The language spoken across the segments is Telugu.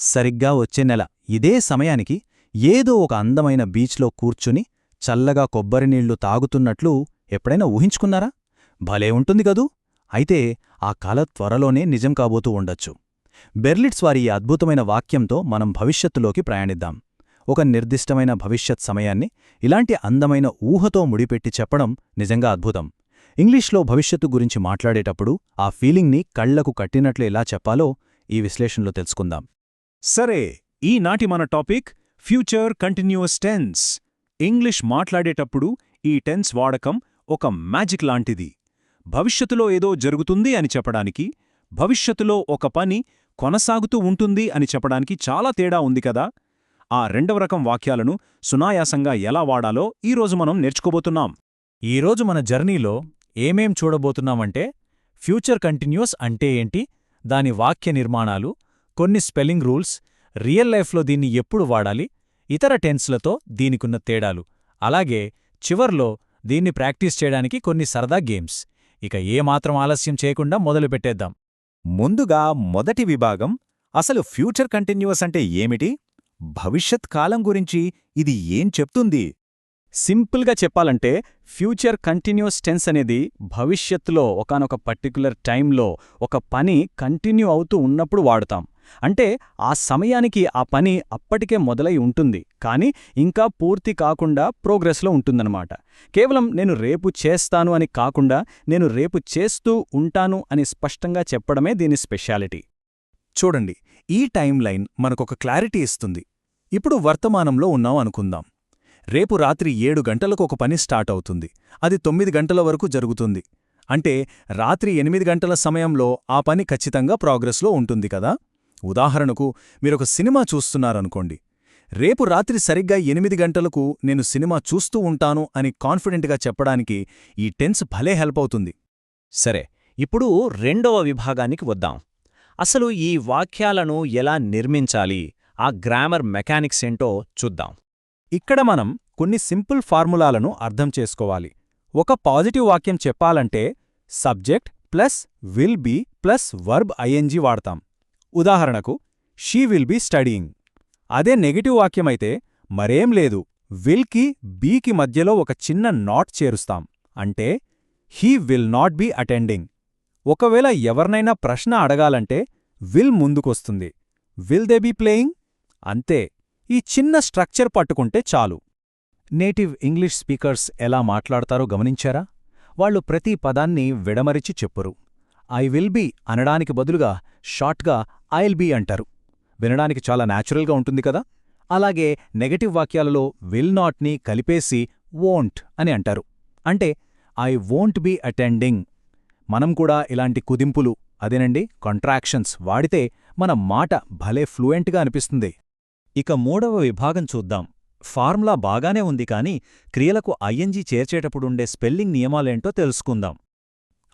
సరిగ్గా వచ్చే నెల ఇదే సమయానికి ఏదో ఒక అందమైన బీచ్లో కూర్చుని చల్లగా కొబ్బరినీళ్లు తాగుతున్నట్లు ఎప్పుడైనా ఊహించుకున్నారా? భలే ఉంటుంది గదూ! అయితే ఆ కల త్వరలోనే నిజం కాబోతూ ఉండొచ్చు. బెర్లిట్స్ వారి ఈ అద్భుతమైన వాక్యంతో మనం భవిష్యత్తులోకి ప్రయాణిద్దాం. ఒక నిర్దిష్టమైన భవిష్యత్ సమయాన్ని ఇలాంటి అందమైన ఊహతో ముడిపెట్టి చెప్పడం నిజంగా అద్భుతం. ఇంగ్లీష్లో భవిష్యత్తు గురించి మాట్లాడేటప్పుడు ఆ ఫీలింగ్ని కళ్లకు కట్టినట్లు ఎలా చెప్పాలో ఈ విశ్లేషణలో తెలుసుకుందాం. సరే, ఈనాటి మన topic future continuous tense. English మాట్లాడేటప్పుడు ఈ టెన్స్ వాడకం ఒక మ్యాజిక్ లాంటిది. భవిష్యత్తులో ఏదో జరుగుతుంది అని చెప్పడానికి, భవిష్యత్తులో ఒక పని కొనసాగుతూ ఉంటుంది అని చెప్పడానికి చాలా తేడా ఉంది కదా. ఆ రెండవ రకం వాక్యాలను సునాయాసంగా ఎలా వాడాలో ఈరోజు మనం నేర్చుకోబోతున్నాం. ఈరోజు మన జర్నీలో ఏమేం చూడబోతున్నామంటే ఫ్యూచర్ కంటిన్యూస్ అంటే ఏంటి, దాని వాక్య నిర్మాణాలు, కొన్ని స్పెల్లింగ్ రూల్స్, రియల్ లైఫ్లో దీన్ని ఎప్పుడు వాడాలి, ఇతర టెన్స్లతో దీనికున్న తేడాలు, అలాగే చివర్లో దీన్ని ప్రాక్టీస్ చేయడానికి కొన్ని సరదా గేమ్స్. ఇక ఏమాత్రం ఆలస్యం చేయకుండా మొదలుపెట్టేద్దాం. ముందుగా మొదటి విభాగం, అసలు ఫ్యూచర్ కంటిన్యూయస్ అంటే ఏమిటి? భవిష్యత్ కాలం గురించి ఇది ఏం చెప్తుంది? సింపుల్గా చెప్పాలంటే ఫ్యూచర్ కంటిన్యూస్ టెన్స్ అనేది భవిష్యత్తులో ఒకానొక పర్టిక్యులర్ టైంలో ఒక పని కంటిన్యూ అవుతూ ఉన్నప్పుడు వాడుతాం. అంటే ఆ సమయానికి ఆ పని అప్పటికే మొదలై ఉంటుంది, కానీ ఇంకా పూర్తి కాకుండా ప్రోగ్రెస్లో ఉంటుందన్నమాట. కేవలం నేను రేపు చేస్తాను అని కాకుండా నేను రేపు చేస్తూ ఉంటాను అని స్పష్టంగా చెప్పడమే దీని స్పెషాలిటీ. చూడండి, ఈ టైం లైన్ మనకొక క్లారిటీ ఇస్తుంది. ఇప్పుడు వర్తమానంలో ఉన్నాం అనుకుందాం. రేపు రాత్రి 7 గంటలకు ఒక పని స్టార్ట్ అవుతుంది. అది 9 గంటల వరకు జరుగుతుంది. అంటే రాత్రి 8 గంటల సమయంలో ఆ పని ఖచ్చితంగా ప్రోగ్రెస్లో ఉంటుంది కదా. ఉదాహరణకు, మీరొక సినిమా చూస్తున్నారనుకోండి. రేపు రాత్రి సరిగ్గా 8 గంటలకు నేను సినిమా చూస్తూ ఉంటాను అని కాన్ఫిడెంట్గా చెప్పడానికి ఈ టెన్స్ భలే హెల్ప్ అవుతుంది. సరే, ఇప్పుడు రెండవ విభాగానికి వద్దాం. అసలు ఈ వాక్యాలను ఎలా నిర్మించాలి, ఆ గ్రామర్ మెకానిక్స్ ఏంటో చూద్దాం. ఇక్కడ మనం కొన్ని సింపుల్ ఫార్ములాలను అర్థం చేసుకోవాలి. ఒక పాజిటివ్ వాక్యం చెప్పాలంటే subject plus will be plus verb I N G వాడతాం. ఉదాహరణకు, షీ విల్ బీ స్టడీయింగ్. అదే నెగటివ్ వాక్యమైతే మరేం లేదు, విల్కి బీకి మధ్యలో ఒక చిన్న నాట్ చేరుస్తాం. అంటే he will not be attending. ఒకవేళ ఎవరినైనా ప్రశ్న అడగాలంటే విల్ ముందుకొస్తుంది. Will they be playing? అంతే. ఈ చిన్న స్ట్రక్చర్ పట్టుకుంటే చాలు. నేటివ్ ఇంగ్లీష్ స్పీకర్స్ ఎలా మాట్లాడతారో గమనించారా? వాళ్ళు ప్రతి పదాన్ని విడమరిచి చెప్పురు. ఐ విల్ బీ అనడానికి బదులుగా షార్ట్గా ఐల్ బీ అంటారు. వినడానికి చాలా న్యాచురల్గా ఉంటుంది కదా. అలాగే నెగటివ్ వాక్యాలలో విల్ నాట్ని కలిపేసి వోంట్ అని అంటారు. అంటే ఐ వోంట్ బీ అటెండింగ్. మనం కూడా ఇలాంటి కుదింపులు, అదేనండి కాంట్రాక్షన్స్ వాడితే మన మాట భలే ఫ్లూయెంట్గా అనిపిస్తుంది. ఇక మూడవ విభాగం చూద్దాం. ఫార్ములా బాగానే ఉంది, కానీ క్రియలకు ఐఎన్జీ చేర్చేటప్పుడుండే స్పెల్లింగ్ నియమాలేంటో తెలుసుకుందాం.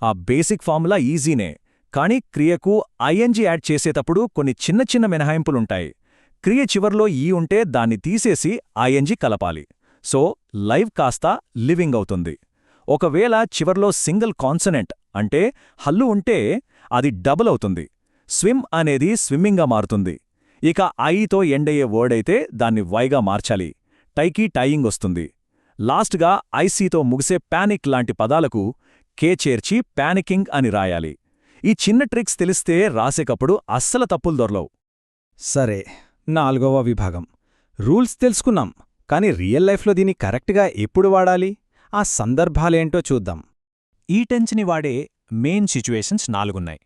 ఆ బేసిక్ ఫార్ములా ఈజీనే, కానీ క్రియకు ఐఎన్జీ యాడ్ చేసేటప్పుడు కొన్ని చిన్న చిన్న మినహాయింపులుంటాయి. క్రియ చివర్లో ఈ ఉంటే దాన్ని తీసేసి ఐఎన్జీ కలపాలి. సో లైవ్ కాస్త లివింగ్ అవుతుంది. ఒకవేళ చివర్లో సింగిల్ కాన్సనెంట్ అంటే హల్లు ఉంటే అది డబుల్ అవుతుంది. స్విమ్ అనేది స్విమ్మింగ్గా మారుతుంది. ఇక ఐతో ఎండయ్యే వర్డైతే దాన్ని వైగా మార్చాలి. టైకి టైయింగ్ వస్తుంది. లాస్ట్గా ఐసీతో ముగిసే ప్యానిక్ లాంటి పదాలకు కే చేర్చి ప్యానికింగ్ అని రాయాలి. ఈ చిన్న ట్రిక్స్ తెలిస్తే రాసేటప్పుడు అస్సలు తప్పులు దొరలవు. సరే, నాలుగవ విభాగం. రూల్స్ తెలుసుకున్నాం, కానీ రియల్ లైఫ్లో దీన్ని కరెక్ట్గా ఎప్పుడు వాడాలి, ఆ సందర్భాలేంటో చూద్దాం. ఈ టెన్స్ని వాడే మెయిన్ సిచ్యువేషన్స్ 4ఉన్నాయి.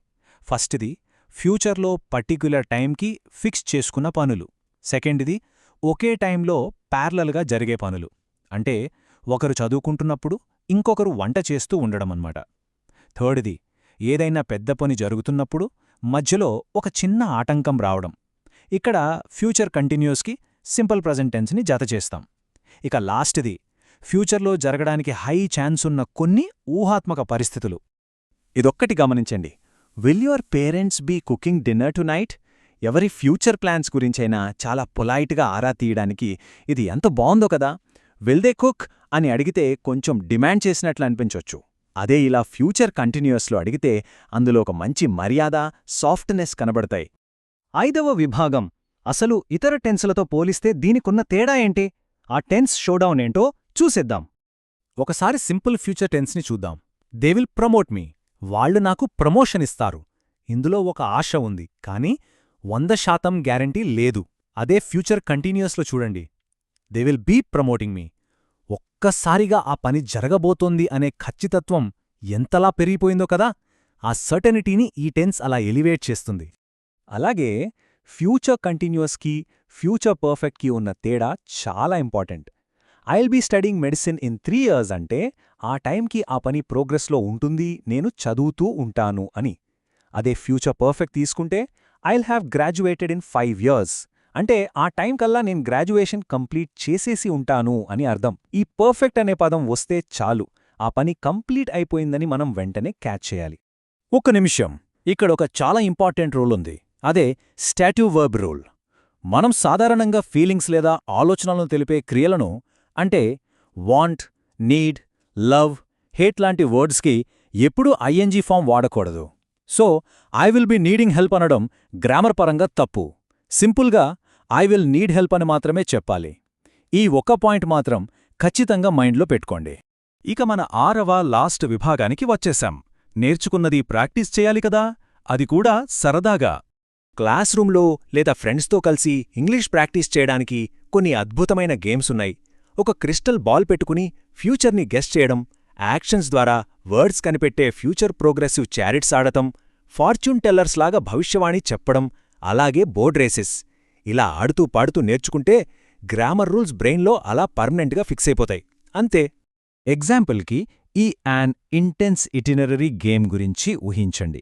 ఫస్ట్ది ఫ్యూచర్లో పర్టిక్యులర్ టైంకి ఫిక్స్ చేసుకున్న పనులు. సెకండ్ది ఒకే టైంలో ప్యారలల్గా జరిగే పనులు. అంటే ఒకరు చదువుకుంటున్నప్పుడు ఇంకొకరు వంట చేస్తూ ఉండడమన్నమాట. థర్డ్ది ఏదైనా పెద్ద పని జరుగుతున్నప్పుడు మధ్యలో ఒక చిన్న ఆటంకం రావడం. ఇక్కడ ఫ్యూచర్ కంటిన్యూస్కి సింపుల్ ప్రజెంట్ టెన్స్ని జతచేస్తాం. ఇక లాస్ట్ది ఫ్యూచర్లో జరగడానికి హై ఛాన్స్ ఉన్న కొన్ని ఊహాత్మక పరిస్థితులు. ఇదొక్కటి గమనించండి. Will your parents be cooking dinner tonight? ఎవరి ఫ్యూచర్ ప్లాన్స్ గురించైనా చాలా పొలైట్గా ఆరా తీయడానికి ఇది ఎంత బావుందో కదా. విల్ దే కుక్ అని అడిగితే కొంచెం డిమాండ్ చేసినట్లు అనిపించొచ్చు. అదే ఇలా ఫ్యూచర్ కంటిన్యూయస్లో అడిగితే అందులో ఒక మంచి మర్యాద, సాఫ్ట్నెస్ కనబడతాయి. 5వ విభాగం, అసలు ఇతర టెన్స్లతో పోలిస్తే దీనికున్న తేడా ఏంటి? ఆ టెన్స్ షోడౌన్ ఏంటో చూసేద్దాం. ఒకసారి సింపుల్ ఫ్యూచర్ టెన్స్ని చూద్దాం. దే విల్ ప్రమోట్ మీ. వాళ్ళు నాకు ప్రమోషన్ ఇస్తారు. ఇందులో ఒక ఆశ ఉంది, కానీ 100% గ్యారంటీ లేదు. అదే ఫ్యూచర్ కంటిన్యూయస్లో చూడండి. దే విల్ బీ ప్రమోటింగ్ మీ. ఒక్కసారిగా ఆ పని జరగబోతోంది అనే ఖచ్చితత్వం ఎంతలా పెరిగిపోయిందో కదా! ఆ సర్టనిటీని ఈ టెన్స్ అలా ఎలివేట్ చేస్తుంది. అలాగే ఫ్యూచర్ కంటిన్యూయస్కి, ఫ్యూచర్ పర్ఫెక్ట్కి ఉన్న తేడా చాలా important. I'll be studying medicine in 3 years అంటే ఆ టైంకి ఆ పని ప్రోగ్రెస్లో ఉంటుంది, నేను చదువుతూ ఉంటాను అని. అదే ఫ్యూచర్ పర్ఫెక్ట్ తీసుకుంటే I'll have graduated in 5 years అంటే ఆ టైం కల్లా నేను గ్రాడ్యుయేషన్ కంప్లీట్ చేసేసి ఉంటాను అని అర్థం. ఈ పర్ఫెక్ట్ అనే పదం వస్తే చాలు, ఆ పని కంప్లీట్ అయిపోయిందని మనం వెంటనే క్యాచ్ చేయాలి. ఒక్క నిమిషం, ఇక్కడ ఒక చాలా ఇంపార్టెంట్ రూల్ ఉంది. అదే స్టాట్యూ వర్బ్ రూల్. మనం సాధారణంగా ఫీలింగ్స్ లేదా ఆలోచనలను తెలిపే క్రియలను, అంటే వాంట్, నీడ్, లవ్, హేట్ లాంటి వర్డ్స్కి ఎప్పుడూ ఐఎన్జీ ఫామ్ వాడకూడదు. So I will be needing help అనడం గ్రామర్ పరంగా తప్పు. సింపుల్గా ఐ విల్ నీడ్ హెల్ప్ అని మాత్రమే చెప్పాలి. ఈ ఒక్క పాయింట్ మాత్రం ఖచ్చితంగా మైండ్లో పెట్టుకోండి. ఇక మన 6వ లాస్ట్ విభాగానికి వచ్చేశాం. నేర్చుకున్నది ప్రాక్టీస్ చేయాలి కదా, అది కూడా సరదాగా. క్లాస్ రూమ్లో లేదా ఫ్రెండ్స్తో కలిసి ఇంగ్లీష్ ప్రాక్టీస్ చేయడానికి కొన్ని అద్భుతమైన గేమ్స్ ఉన్నాయి. ఒక క్రిస్టల్ బాల్ పెట్టుకుని ఫ్యూచర్ని గెస్ చేయడం, యాక్షన్స్ ద్వారా వర్డ్స్ కనిపెట్టే ఫ్యూచర్ ప్రోగ్రెసివ్ చారిట్స్ ఆడటం, ఫార్చ్యూన్ టెల్లర్స్ లాగా భవిష్యవాణి చెప్పడం, అలాగే బోర్డ్ రేసెస్. ఇలా ఆడుతూ పాడుతూ నేర్చుకుంటే గ్రామర్ రూల్స్ బ్రెయిన్లో అలా పర్మనెంట్గా ఫిక్స్ అయిపోతాయి. అంతే. ఎగ్జాంపుల్కి ఈ యాన్ ఇంటెన్స్ ఇటినరీ గేమ్ గురించి ఊహించండి.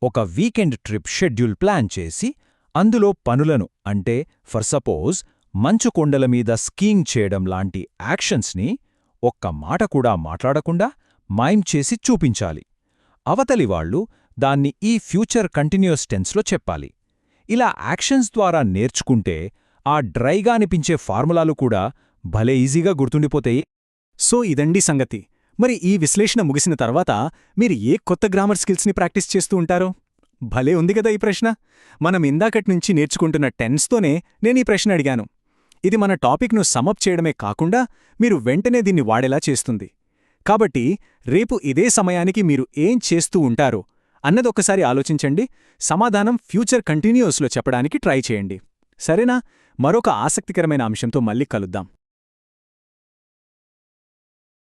ఒక వీకెండ్ ట్రిప్ షెడ్యూల్ ప్లాన్ చేసి అందులో పనులను, అంటే ఫర్ సపోజ్ మంచు కొండల మీద స్కీయింగ్ చేయడం లాంటి యాక్షన్స్ని ఒక్క మాట కూడా మాట్లాడకుండా మైమ్ చేసి చూపించాలి. అవతలివాళ్లు దాన్ని ఈ ఫ్యూచర్ కంటిన్యూయస్ టెన్స్లో చెప్పాలి. ఇలా యాక్షన్స్ ద్వారా నేర్చుకుంటే ఆ డ్రైగా అనిపించే ఫార్ములాలు కూడా భలే ఈజీగా గుర్తుండిపోతాయి. సో ఇదండి సంగతి. మరి ఈ విశ్లేషణ ముగిసిన తర్వాత మీరు ఏ కొత్త గ్రామర్ స్కిల్స్ని ప్రాక్టీస్ చేస్తూ ఉంటారో? భలే ఉంది కదా ఈ ప్రశ్న. మనం ఇందాకట్నుంచి నేర్చుకుంటున్న టెన్స్తోనే నేనీ ప్రశ్న అడిగాను. ఇది మన టాపిక్ను సమప్ చేయడమే కాకుండా మీరు వెంటనే దీన్ని వాడేలా చేస్తుంది. కాబట్టి రేపు ఇదే సమయానికి మీరు ఏం చేస్తూ ఉంటారో అన్నదొక్కసారి ఆలోచించండి. సమాధానం ఫ్యూచర్ కంటిన్యూయస్లో చెప్పడానికి ట్రై చేయండి. సరేనా? మరొక ఆసక్తికరమైన అంశంతో మళ్ళీ కలుద్దాం.